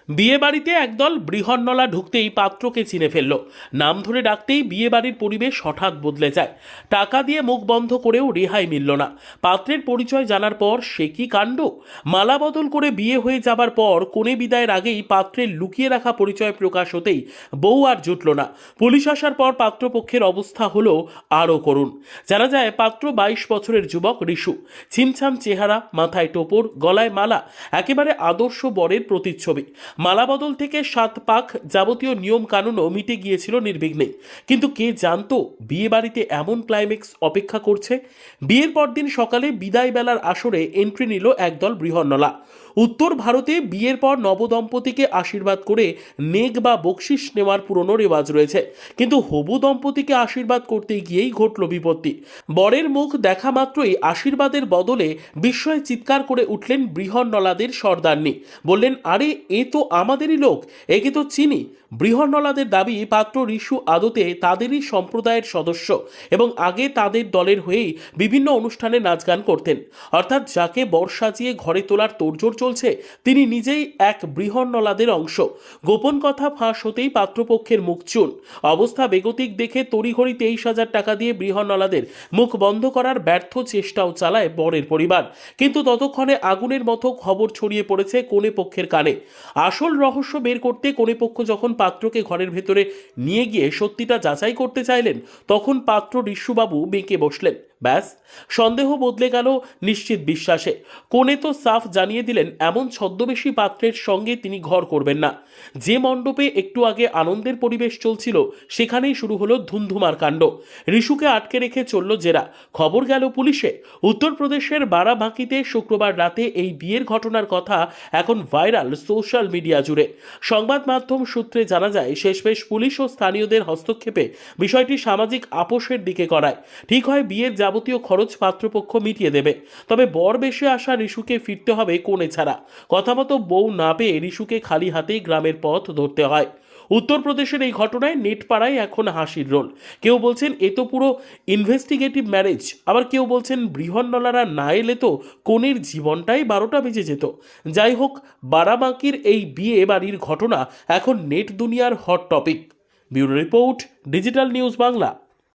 বিয়ে বাড়িতে একদল বৃহন্নলা ঢুকতেই পাত্রকে চিনে ফেলল। নাম ধরে ডাকতেই বিয়ে বাড়ির পরিবেশ হঠাৎ বদলে যায়। টাকা দিয়ে মুখ বন্ধ করেও রেহাই মিলল না। পাত্রের পরিচয় জানার পর সে কি কাণ্ড! মালা বদল করে বিয়ে হয়ে যাবার পর কনে বিদায়ের আগেই পাত্রের লুকিয়ে রাখা পরিচয় প্রকাশ হতেই বউ আর জুটল না। পুলিশ আসার পর পাত্রপক্ষের অবস্থা হলো আরও করুণ। জানা যায় পাত্র 22 বছরের যুবক রিশু। ছিমছাম চেহারা, মাথায় টোপর, গলায় মালা, একেবারে আদর্শ বরের প্রতিচ্ছবি। মালাবদল থেকে 7 পাক যাবতীয় নিয়ম কানুনও মিটে গিয়েছিল নির্বিঘ্নে। কিন্তু কে জানতো বিয়ে বাড়িতে এমন ক্লাইম্যাক্স অপেক্ষা করছে। বিয়ের পরদিন সকালে বিদায় বেলার আসরে এন্ট্রি নিল একদল বৃহন্নলা। উত্তর ভারতে বিয়ের পর নবদম্পতিকে আশীর্বাদ করে নেক বা বকশিস নেওয়ার পুরনো রেওয়াজ রয়েছে, কিন্তু হবু দম্পতিকে আশীর্বাদ করতে গিয়েই ঘটল বিপত্তি। বরের মুখ দেখা মাত্রই আশীর্বাদের বদলে বিস্ময়ে চিৎকার করে উঠলেন বৃহন্নলাদের সর্দারনি। বললেন, আরে এ তো আমাদেরই লোক, একে তো চিনি। বৃহন্নলাদের দাবি পাত্র রিশু আদতে তাদেরই সম্প্রদায়ের সদস্য এবং আগে তাদের দলের হয়েই বিভিন্ন অনুষ্ঠানে নাচ গান করতেন। অর্থাৎ যাকে বর সাজিয়ে ঘরে তোলার তোড়জোড় চলছে তিনি নিজেই এক বৃহন্নলাদের অংশ। গোপন কথা ফাঁস হতেই পাত্রপক্ষের মুখ চুন। অবস্থা বেগতিক দেখে তড়িঘড়ি 23,000 টাকা দিয়ে বৃহন্নলাদের মুখ বন্ধ করার ব্যর্থ চেষ্টাও চালায় বরের পরিবার। কিন্তু ততক্ষণে আগুনের মতো খবর ছড়িয়ে পড়েছে কনে পক্ষের কানে। আসল রহস্য বের করতে কনে পক্ষ যখন পাত্রকে ঘরের ভেতরে নিয়ে গিয়ে সত্যিটা যাচাই করতে চাইলেন, তখন পাত্র ঋষুবাবু বেঁকে বসলেন। ব্যাস, সন্দেহ বদলে গেল নিশ্চিত বিশ্বাসে। কোনে তো সাফ জানিয়ে দিলেন এমন ছদ্মবেশী পাত্রের সঙ্গে তিনি ঘর করবেন না। যে মণ্ডপে একটু আগে আনন্দের পরিবেশ চলছিল সেখানেই শুরু হলো ধুমধুমার কাণ্ড। রিশুকে আটকে রেখে চলল জেরা। খবর গেল পুলিশে। উত্তরপ্রদেশের বারাবাঁকিতে শুক্রবার রাতে এই বিয়ের ঘটনার কথা এখন ভাইরাল সোশ্যাল মিডিয়া জুড়ে। সংবাদ মাধ্যম সূত্রে জানা যায় শেষমেশ পুলিশ ও স্থানীয়দের হস্তক্ষেপে বিষয়টি সামাজিক আপোষের দিকে করায়। ঠিক হয় বিয়ের যাবতীয় খরচ পাত্রপক্ষ মিটিয়ে দেবে, তবে বর বেশে আসা রিশুকে ফিরতে হবে কোণে ছাড়া। কথা মতো বউ না পেয়ে রিশুকে খালি হাতেই গ্রামের পথ ধরতে হয়। উত্তরপ্রদেশের এই ঘটনায় নেটপাড়ায় এখন হাসির রোল। কেউ বলছেন এ তো পুরো ইনভেস্টিগেটিভ ম্যারেজ, আবার কেউ বলছেন বৃহন্নলারা না এলে তো কনের জীবনটাই 12টা বেজে যেত। যাই হোক, বারাবাঁকির এই বিয়ে বাড়ির ঘটনা এখন নেট দুনিয়ার hot topic. Bureau report, digital news Bangla.